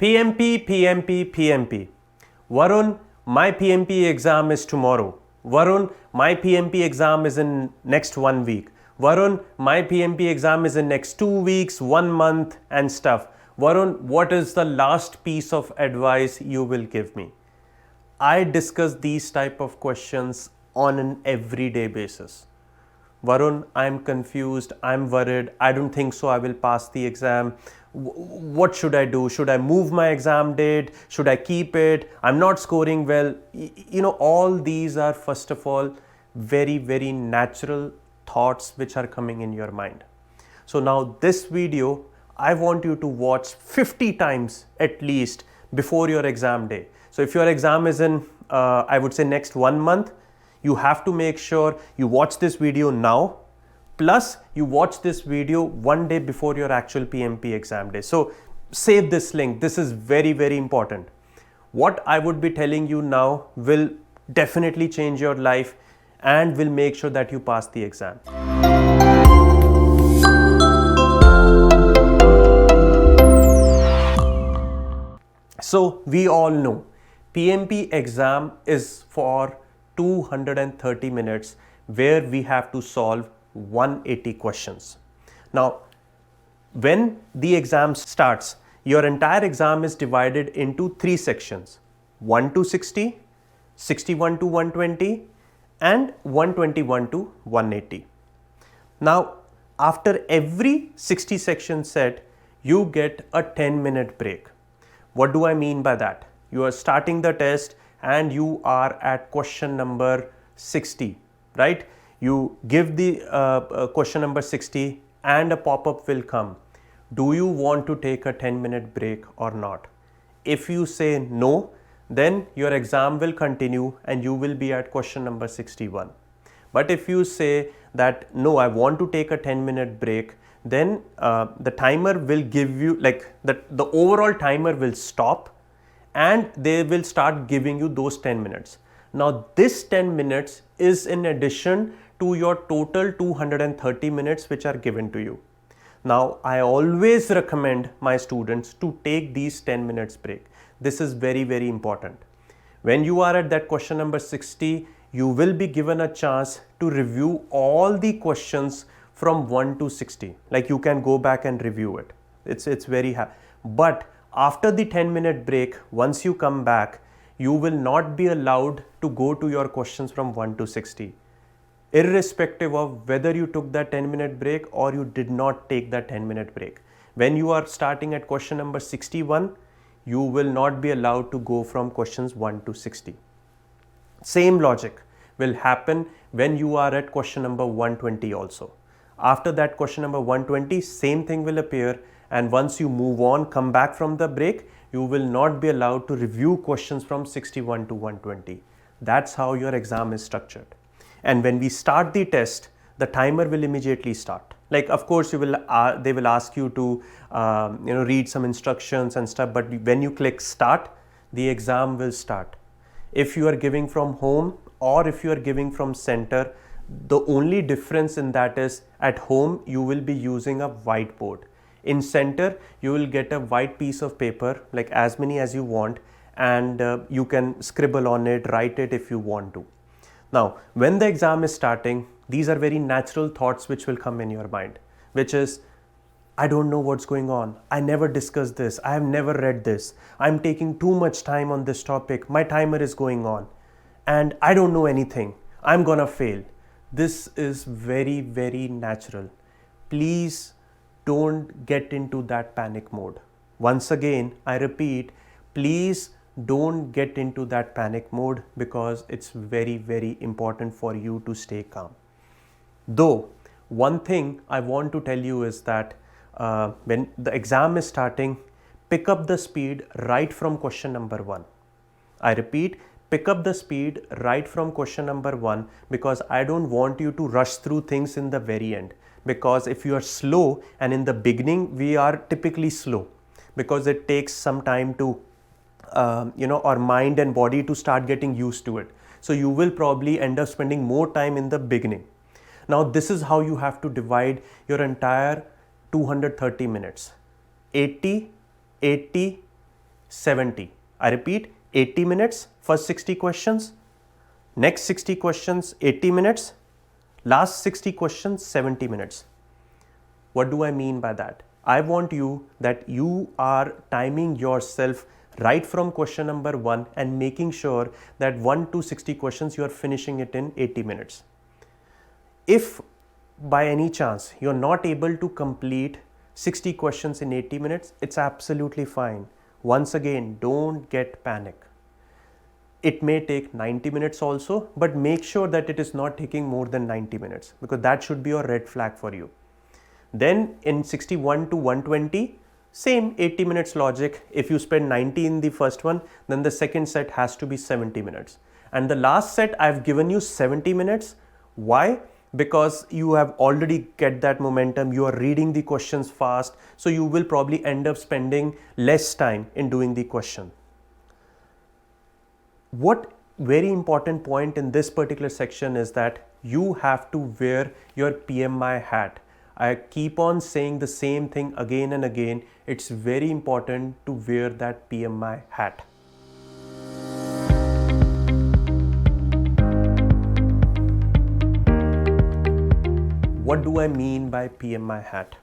PMP, PMP, PMP. Varun, my PMP exam is tomorrow. Varun, my PMP exam is in next 1 week. Varun, my PMP exam is in next 2 weeks, 1 month and stuff. Varun, what is the last piece of advice you will give me? I discuss these type of questions on an everyday basis. Varun, I'm confused, I'm worried, I don't think so I will pass the exam. What should I do? Should I move my exam date? Should I keep it? I'm not scoring well. All these are, first of all, very, very natural thoughts which are coming in your mind. So now this video, I want you to watch 50 times at least before your exam day. So if your exam is in, I would say next 1 month, you have to make sure you watch this video now, plus you watch this video 1 day before your actual PMP exam day. So save this link. This is very, very important. What I would be telling you now will definitely change your life and will make sure that you pass the exam. So we all know PMP exam is for 230 minutes where we have to solve 180 questions. Now, when the exam starts, your entire exam is divided into 3 sections: 1 to 60, 61 to 120, and 121 to 180. Now, after every 60 section set, you get a 10-minute break. What do I mean by that? You are starting the test and you are at question number 60, right? You give the question number 60 and a pop-up will come. Do you want to take a 10-minute break or not? If you say no, then your exam will continue and you will be at question number 61. But if you say that no, I want to take a 10-minute break, then the timer will give you, like the overall timer will stop and they will start giving you those 10 minutes. Now this 10 minutes is in addition to your total 230 minutes which are given to you. Now I always recommend my students to take these 10 minutes break. This is very, very important. When you are at that question number 60, you will be given a chance to review all the questions from 1 to 60. Like you can go back and review it. It's very hard. But after the 10-minute break, once you come back, you will not be allowed to go to your questions from 1 to 60. Irrespective of whether you took that 10-minute break or you did not take that 10-minute break. When you are starting at question number 61, you will not be allowed to go from questions 1 to 60. Same logic will happen when you are at question number 120 also. After that question number 120, same thing will appear, and once you move on, come back from the break, you will not be allowed to review questions from 61 to 120. That's how your exam is structured. And when we start the test, the timer will immediately start. Like, of course, they will ask you to read some instructions and stuff, but when you click start, the exam will start. If you are giving from home or if you are giving from center, the only difference in that is at home you will be using a whiteboard. In center, you will get a white piece of paper, like as many as you want, and you can scribble on it, write it if you want to. Now, when the exam is starting, these are very natural thoughts which will come in your mind, which is, I don't know what's going on. I never discussed this. I have never read this. I'm taking too much time on this topic. My timer is going on and I don't know anything. I'm gonna fail. This is very, very natural. Please don't get into that panic mode. Once again, I repeat, please don't get into that panic mode because it's very, very important for you to stay calm. Though, one thing I want to tell you is that when the exam is starting, pick up the speed right from question number 1. I repeat, pick up the speed right from question number 1 because I don't want you to rush through things in the very end. Because if you are slow, and in the beginning we are typically slow because it takes some time to our mind and body to start getting used to it. So you will probably end up spending more time in the beginning. Now this is how you have to divide your entire 230 minutes. 80, 80, 70. I repeat, 80 minutes, first 60 questions, next 60 questions, 80 minutes, last 60 questions, 70 minutes. What do I mean by that? I want you that you are timing yourself right from question number 1 and making sure that 1 to 60 questions you are finishing it in 80 minutes. If by any chance you're not able to complete 60 questions in 80 minutes, it's absolutely fine. Once again, don't get panic. It may take 90 minutes also, but make sure that it is not taking more than 90 minutes, because that should be a red flag for you. Then in 61 to 120, same 80 minutes logic. If you spend 90 in the first one, then the second set has to be 70 minutes. And the last set, I've given you 70 minutes. Why? Because you have already get that momentum. You are reading the questions fast. So you will probably end up spending less time in doing the question. What very important point in this particular section is that you have to wear your PMI hat. I keep on saying the same thing again and again. It's very important to wear that PMI hat. What do I mean by PMI hat?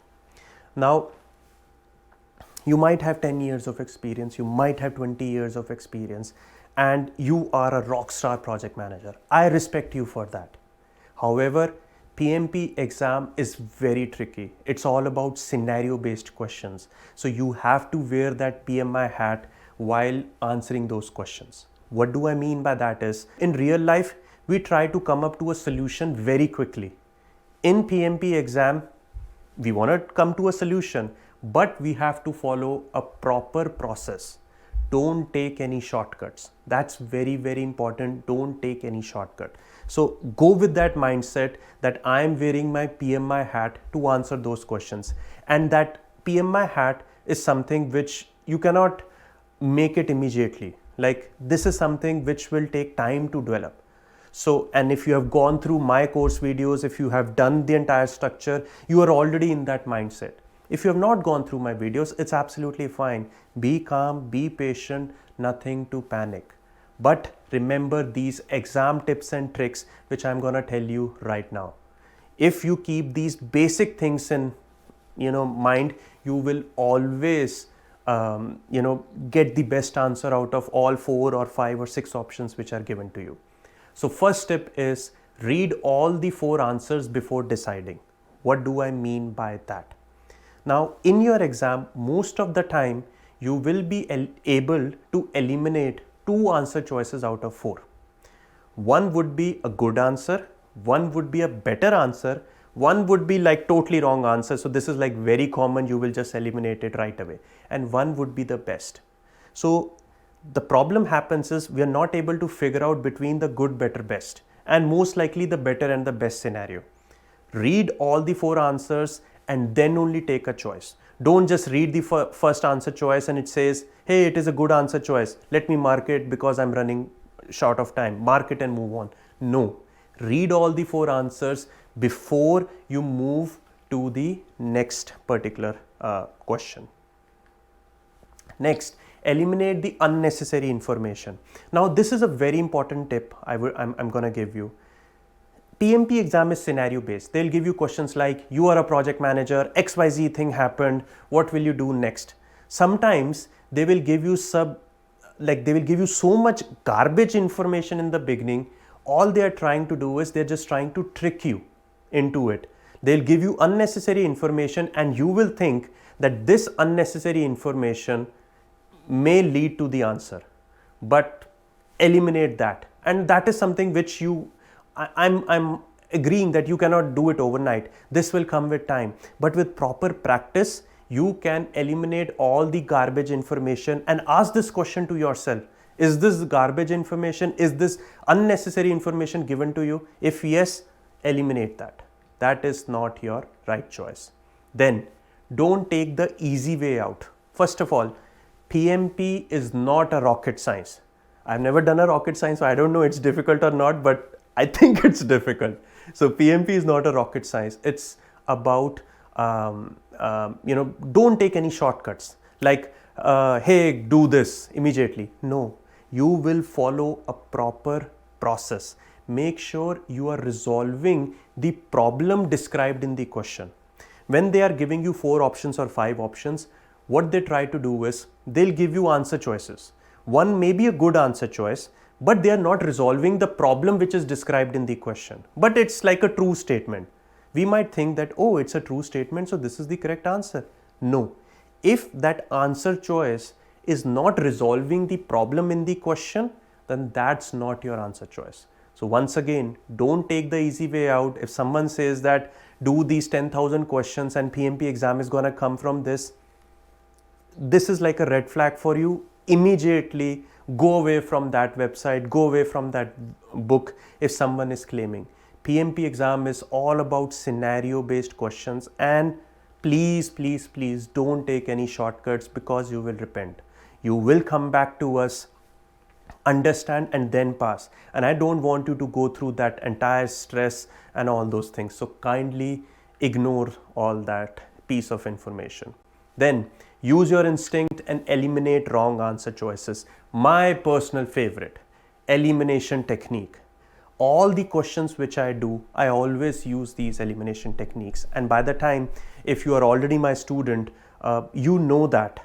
Now, you might have 10 years of experience, you might have 20 years of experience, and you are a rock star project manager. I respect you for that. However, PMP exam is very tricky. It's all about scenario based questions. So you have to wear that PMI hat while answering those questions. What do I mean by that is, in real life, we try to come up to a solution very quickly. In PMP exam, we want to come to a solution, but we have to follow a proper process. Don't take any shortcuts. That's very, very important. Don't take any shortcut. So go with that mindset that I am wearing my PMI hat to answer those questions. And that PMI hat is something which you cannot make it immediately. Like, this is something which will take time to develop. So, and if you have gone through my course videos, if you have done the entire structure, you are already in that mindset. If you have not gone through my videos, it's absolutely fine. Be calm, be patient, nothing to panic. But remember these exam tips and tricks which I'm going to tell you right now. If you keep these basic things in mind, you will always get the best answer out of all 4 or 5 or 6 options which are given to you. So first tip is read all the 4 answers before deciding. What do I mean by that? Now, in your exam, most of the time, you will be able to eliminate 2 answer choices out of 4. One would be a good answer, one would be a better answer, one would be like totally wrong answer. So this is like very common, you will just eliminate it right away. And one would be the best. So the problem happens is we are not able to figure out between the good, better, best, and most likely the better and the best scenario. Read all the 4 answers and then only take a choice. Don't just read the first answer choice and it says, hey, it is a good answer choice. Let me mark it because I'm running short of time. Mark it and move on. No. Read all the 4 answers before you move to the next particular question. Next, eliminate the unnecessary information. Now, this is a very important tip I'm going to give you. PMP exam is scenario based. They'll give you questions like, you are a project manager, XYZ thing happened, what will you do next? Sometimes they will give you so much garbage information in the beginning. All they are trying to do is they're just trying to trick you into it. They'll give you unnecessary information and you will think that this unnecessary information may lead to the answer, but eliminate that. And that is something which I'm agreeing that you cannot do it overnight. This will come with time, but with proper practice, you can eliminate all the garbage information and ask this question to yourself. Is this garbage information? Is this unnecessary information given to you? If yes, eliminate that. That is not your right choice. Then don't take the easy way out. First of all, PMP is not a rocket science. I've never done a rocket science, so I don't know it's difficult or not, but I think it's difficult. So PMP is not a rocket science. It's about, don't take any shortcuts. Like hey, do this immediately. No, you will follow a proper process. Make sure you are resolving the problem described in the question. When they are giving you 4 options or 5 options, what they try to do is they'll give you answer choices. One may be a good answer choice, but they are not resolving the problem which is described in the question. But it's like a true statement. We might think that, oh, it's a true statement, so this is the correct answer. No. If that answer choice is not resolving the problem in the question, then that's not your answer choice. So once again, don't take the easy way out. If someone says that do these 10,000 questions and PMP exam is going to come from this is like a red flag for you. Immediately go away from that website, go away from that book if someone is claiming. PMP exam is all about scenario based questions, and please don't take any shortcuts because you will repent. You will come back to us, understand, and then pass. And I don't want you to go through that entire stress and all those things. So kindly ignore all that piece of information. Then use your instinct and eliminate wrong answer choices. My personal favorite, elimination technique. All the questions which I do, I always use these elimination techniques. And by the time, if you are already my student, you know that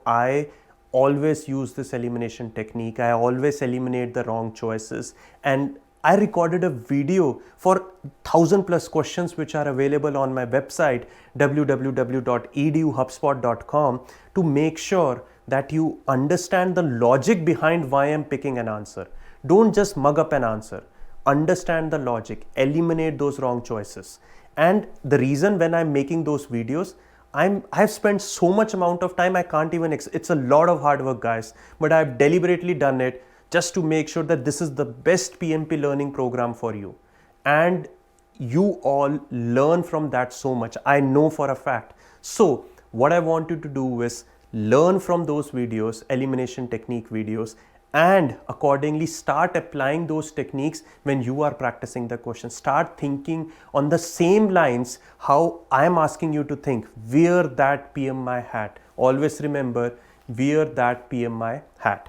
I always use this elimination technique. I always eliminate the wrong choices. And I recorded a video for 1,000+ questions which are available on my website www.eduhubspot.com to make sure that you understand the logic behind why I'm picking an answer. Don't just mug up an answer. Understand the logic, eliminate those wrong choices. And the reason when I'm making those videos, I've spent so much amount of time, I can't even, it's a lot of hard work, guys, but I've deliberately done it just to make sure that this is the best PMP learning program for you. And you all learn from that so much. I know for a fact. So what I want you to do is learn from those videos, elimination technique videos, and accordingly start applying those techniques when you are practicing the question. Start thinking on the same lines how I am asking you to think. Wear that PMI hat. Always remember, wear that PMI hat.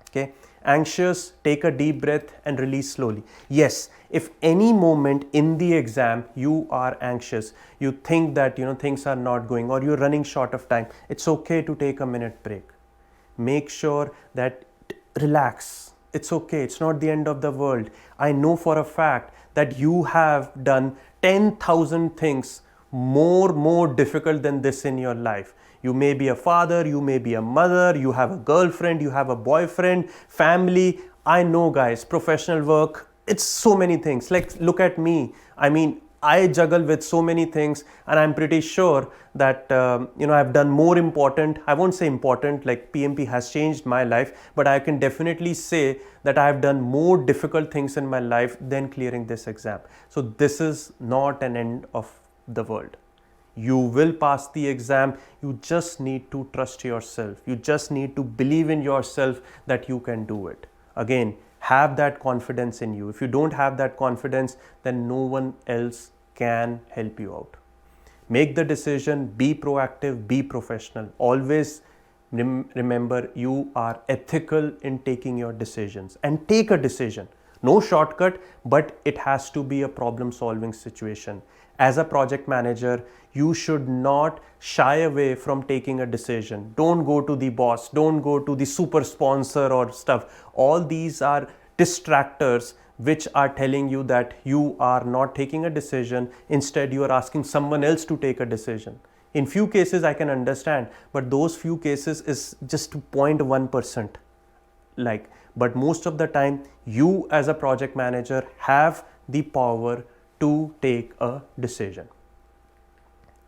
Okay. Anxious, take a deep breath and release slowly. Yes, if any moment in the exam you are anxious, you think that things are not going, or you're running short of time, it's okay to take a minute break. Make sure that relax. It's okay. It's not the end of the world. I know for a fact that you have done 10,000 things more difficult than this in your life. You may be a father, you may be a mother, you have a girlfriend, you have a boyfriend, family. I know, guys, professional work, it's so many things. Like, look at me. I mean, I juggle with so many things, and I'm pretty sure that I've done more important, I won't say important, like PMP has changed my life, but I can definitely say that I've done more difficult things in my life than clearing this exam. So this is not an end of the world. You will pass the exam. You just need to trust yourself. You just need to believe in yourself that you can do it. Again, have that confidence in you. If you don't have that confidence, then no one else can help you out. Make the decision, be proactive, be professional. Always remember, you are ethical in taking your decisions, and take a decision. No shortcut, but it has to be a problem solving situation. As a project manager, you should not shy away from taking a decision. Don't go to the boss, don't go to the super sponsor or stuff. All these are distractors which are telling you that you are not taking a decision. Instead, you are asking someone else to take a decision. In few cases, I can understand, but those few cases is just 0.1%. But most of the time, you as a project manager have the power to take a decision.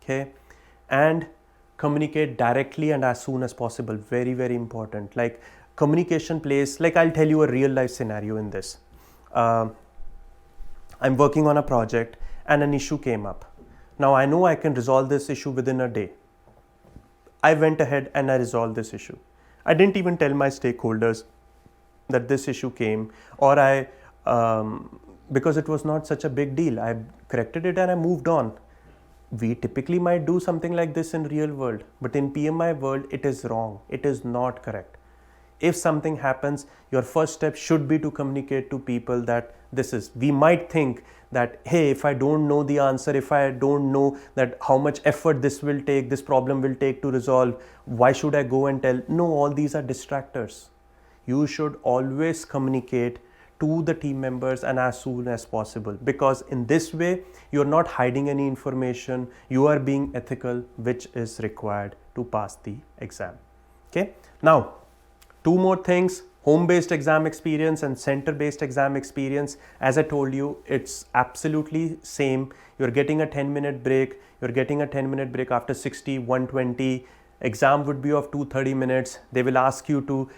Okay, and communicate directly and as soon as possible. Very, very important. Like, communication plays, like, I'll tell you a real life scenario in this. I'm working on a project and an issue came up. Now I know I can resolve this issue within a day. I went ahead and I resolved this issue. I didn't even tell my stakeholders that this issue came, or because it was not such a big deal. I corrected it and I moved on. We typically might do something like this in real world, but in PMI world, it is wrong. It is not correct. If something happens, your first step should be to communicate to people that we might think that, hey, if I don't know the answer, if I don't know that how much effort this problem will take to resolve, why should I go and tell? No, all these are distractors. You should always communicate to the team members and as soon as possible, because in this way you're not hiding any information, you are being ethical, which is required to pass the exam. Okay, now two more things: home-based exam experience and center-based exam experience. As I told you, it's absolutely same. You're getting a 10-minute break. You're getting a 10-minute break after 60, 120. Exam would be of 230 minutes. They will ask you to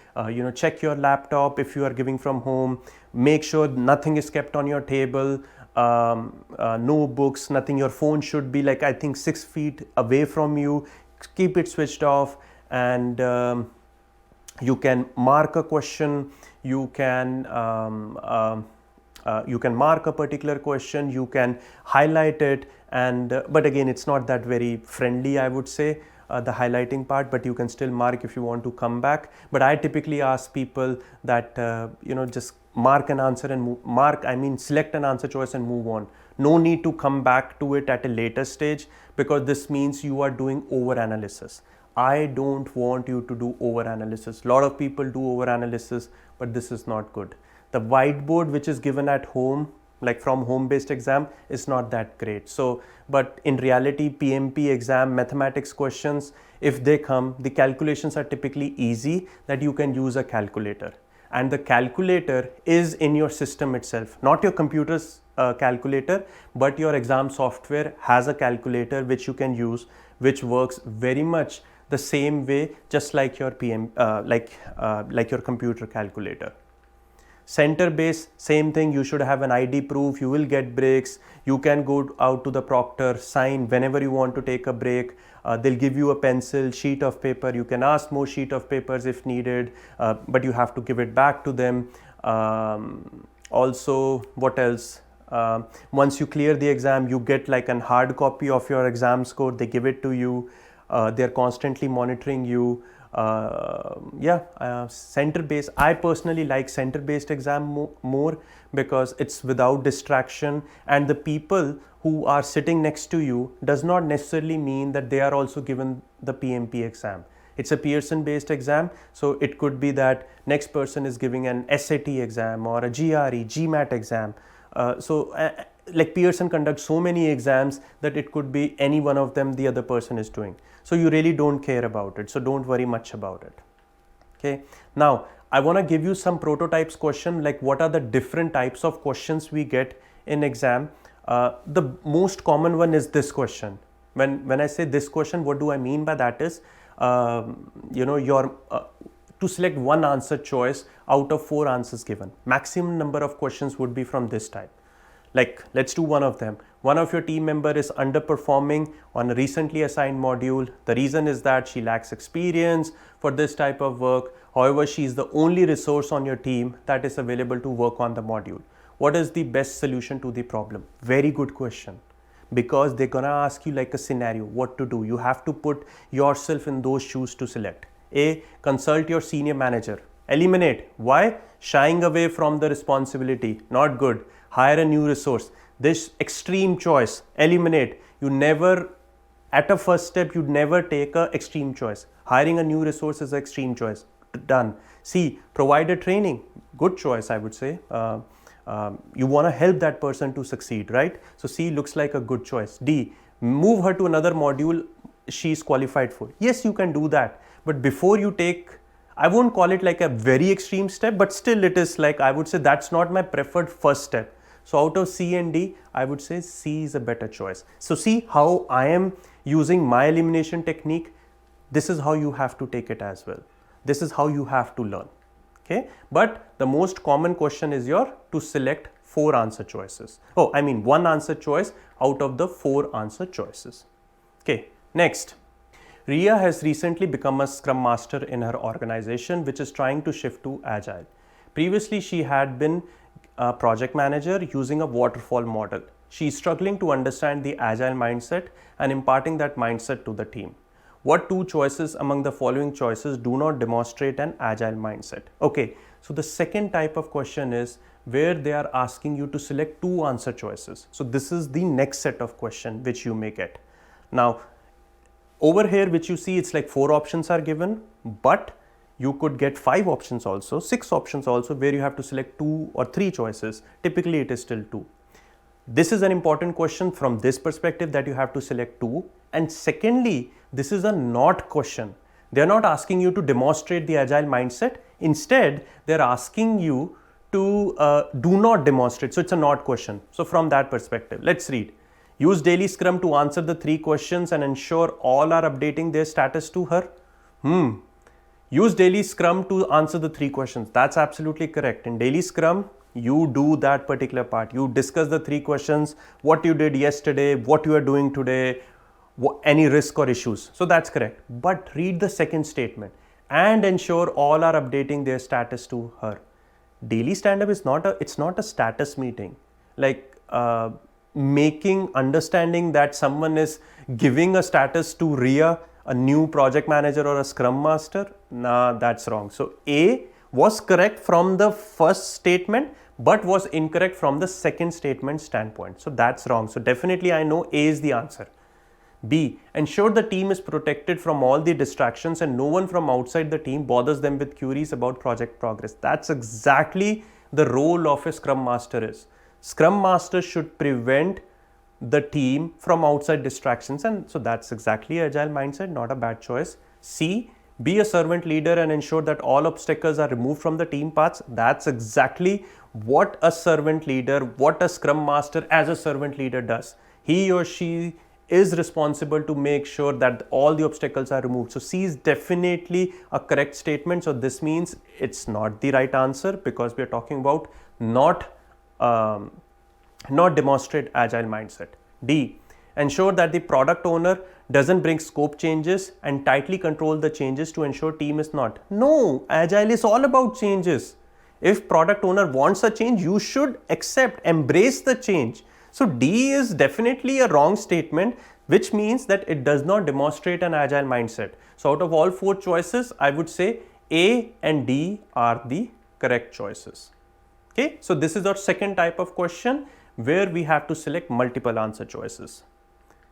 check your laptop if you are giving from home. Make sure nothing is kept on your table, no books, nothing. Your phone should be like, I think, 6 feet away from you. Keep it switched off, and you can mark a question. You can mark a particular question. You can highlight it, and but again, it's not that very friendly, I would say. The highlighting part, but you can still mark if you want to come back. But I typically ask people that just mark an answer and select an answer choice and move on. No need to come back to it at a later stage, because this means you are doing over analysis. I don't want you to do over analysis. A lot of people do over analysis, but this is not good. The whiteboard which is given at home, like from home-based exam, is not that great. So, but in reality, PMP exam mathematics questions, if they come, the calculations are typically easy, that you can use a calculator. And the calculator is in your system itself, not your computer's calculator, but your exam software has a calculator which you can use, which works very much the same way, just like your like your computer calculator. Center base, same thing. You should have an ID proof. You will get breaks. You can go out to the proctor, sign whenever you want to take a break. They'll give you a pencil, sheet of paper. You can ask more sheet of papers if needed, but you have to give it back to them. Also, what else? Once you clear the exam, you get like a hard copy of your exam score. They give it to you. They're constantly monitoring you. Center-based, I personally like center-based exam more, because it's without distraction, and the people who are sitting next to you does not necessarily mean that they are also given the PMP exam. It's a Pearson-based exam, so it could be that next person is giving an SAT exam or a GRE, GMAT exam. Like Pearson conducts so many exams that it could be any one of them the other person is doing. So you really don't care about it. So don't worry much about it. Okay. Now I want to give you some prototypes question, like what are the different types of questions we get in exam. The most common one is this question. When I say this question, what do I mean by that is, to select one answer choice out of 4 answers given. Maximum number of questions would be from this type. Like, let's do one of them. One of your team member is underperforming on a recently assigned module. The reason is that she lacks experience for this type of work. However, she is the only resource on your team that is available to work on the module. What is the best solution to the problem? Very good question, because they're gonna ask you like a scenario, what to do. You have to put yourself in those shoes to select. A, consult your senior manager. Eliminate. Why? Shying away from the responsibility. Not good. Hire a new resource. This extreme choice. Eliminate. You never, at a first step, you'd never take a extreme choice. Hiring a new resource is an extreme choice. Done. C, provide a training. Good choice, I would say. You want to help that person to succeed, right? So C looks like a good choice. D, move her to another module she's qualified for. Yes, you can do that. But before you take, I won't call it like a very extreme step, but still it is like, I would say that's not my preferred first step. So out of C and D, I would say C is a better choice. So see how I am using my elimination technique. This is how you have to take it as well. This is how you have to learn. Okay. But the most common question is to select 4 answer choices. One answer choice out of the 4 answer choices. Okay. Next. Ria has recently become a Scrum Master in her organization, which is trying to shift to Agile. Previously, she had been a project manager using a waterfall model. She is struggling to understand the agile mindset and imparting that mindset to the team. What two choices among the following choices do not demonstrate an agile mindset? Okay, so the second type of question is where they are asking you to select two answer choices. So this is the next set of question which you may get. Now, over here which you see, it's like 4 options are given, but you could get 5 options also, 6 options also, where you have to select 2 or 3 choices. Typically it is still 2. This is an important question from this perspective that you have to select 2. And secondly, this is a not question. They are not asking you to demonstrate the agile mindset. Instead, they are asking you to do not demonstrate. So it's a not question. So from that perspective, let's read. Use daily Scrum to answer the 3 questions and ensure all are updating their status to her. Use daily Scrum to answer the 3 questions. That's absolutely correct. In daily Scrum, you do that particular part. You discuss the 3 questions, what you did yesterday, what you are doing today, any risk or issues. So that's correct. But read the second statement and ensure all are updating their status to her. Daily stand-up is not a status meeting. Like understanding that someone is giving a status to Ria, a new project manager or a scrum master. Nah, that's wrong. So A was correct from the first statement, but was incorrect from the second statement standpoint. So that's wrong. So definitely I know A is the answer. B, ensure the team is protected from all the distractions and no one from outside the team bothers them with queries about project progress. That's exactly the role of a Scrum Master is. Scrum Master should prevent the team from outside distractions, and so that's exactly Agile mindset, not a bad choice. C, be a servant leader and ensure that all obstacles are removed from the team paths. That's exactly what a servant leader, what a Scrum Master as a servant leader does. He or she is responsible to make sure that all the obstacles are removed. So C is definitely a correct statement. So this means it's not the right answer because we are talking about not demonstrate agile mindset. D, ensure that the product owner doesn't bring scope changes and tightly control the changes to ensure team is not. No, agile is all about changes. If product owner wants a change, you should accept, embrace the change. So D is definitely a wrong statement, which means that it does not demonstrate an agile mindset. So out of all 4 choices, I would say A and D are the correct choices. Okay, so this is our second type of question where we have to select multiple answer choices.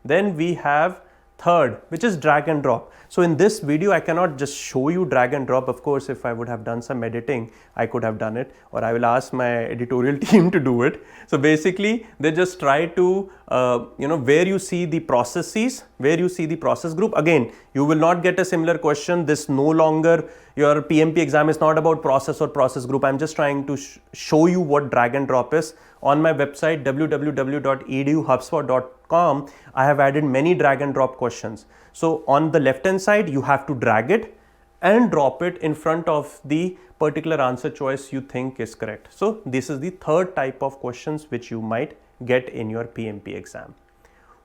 Then we have third, which is drag and drop. So in this video, I cannot just show you drag and drop. Of course, if I would have done some editing, I could have done it, or I will ask my editorial team to do it. So basically, they just try to, where you see the processes, where you see the process group. Again, you will not get a similar question. This no longer, your PMP exam is not about process or process group. I'm just trying to show you what drag and drop is. On my website www.eduhubspot.com, I have added many drag and drop questions. So on the left hand side, you have to drag it and drop it in front of the particular answer choice you think is correct. So this is the third type of questions which you might get in your PMP exam.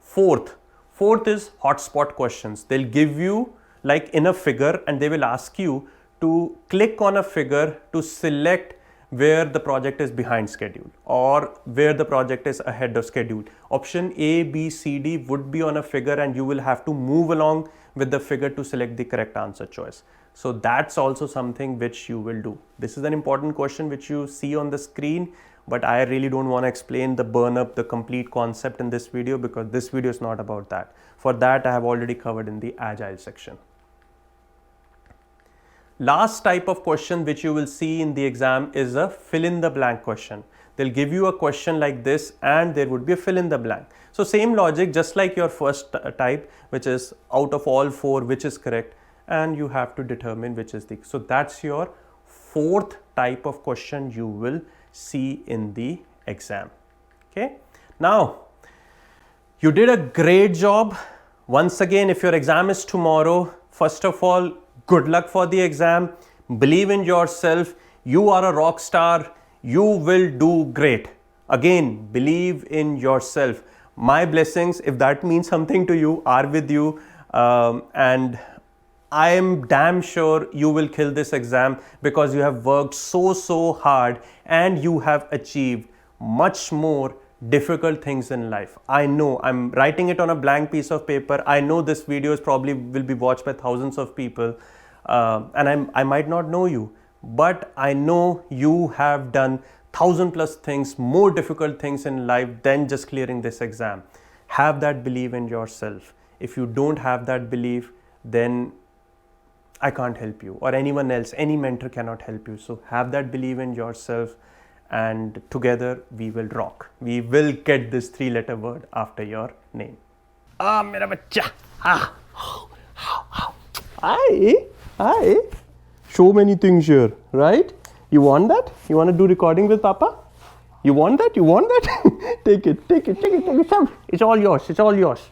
Fourth is hotspot questions. They'll give you like in a figure and they will ask you to click on a figure to select where the project is behind schedule or where the project is ahead of schedule. Option A, B, C, D would be on a figure and you will have to move along with the figure to select the correct answer choice. So that's also something which you will do. This is an important question which you see on the screen, but I really don't want to explain the burn up, the complete concept in this video because this video is not about that. For that, I have already covered in the Agile section. Last type of question which you will see in the exam is a fill in the blank question. They'll give you a question like this and there would be a fill in the blank. So same logic, just like your first type, which is out of all 4, which is correct, and you have to determine which is the. So that's your fourth type of question you will see in the exam. Okay. Now, you did a great job. Once again, if your exam is tomorrow, first of all, good luck for the exam. Believe in yourself. You are a rock star. You will do great. Again, believe in yourself. My blessings, if that means something to you, are with you. And I am damn sure you will kill this exam because you have worked so hard and you have achieved much more difficult things in life. I know I'm writing it on a blank piece of paper. I know this video is probably will be watched by thousands of people, and I might not know you, but I know you have done 1,000+ things, more difficult things in life than just clearing this exam. Have that belief in yourself. If you don't have that belief, then I can't help you, or anyone else, any mentor cannot help you. So have that belief in yourself, and together we will rock. We will get this 3-letter word after your name. Ah, mera bachcha. Ah. Hi. So many things here, right? You want that? You want to do recording with Papa? You want that? Take it. It's all yours.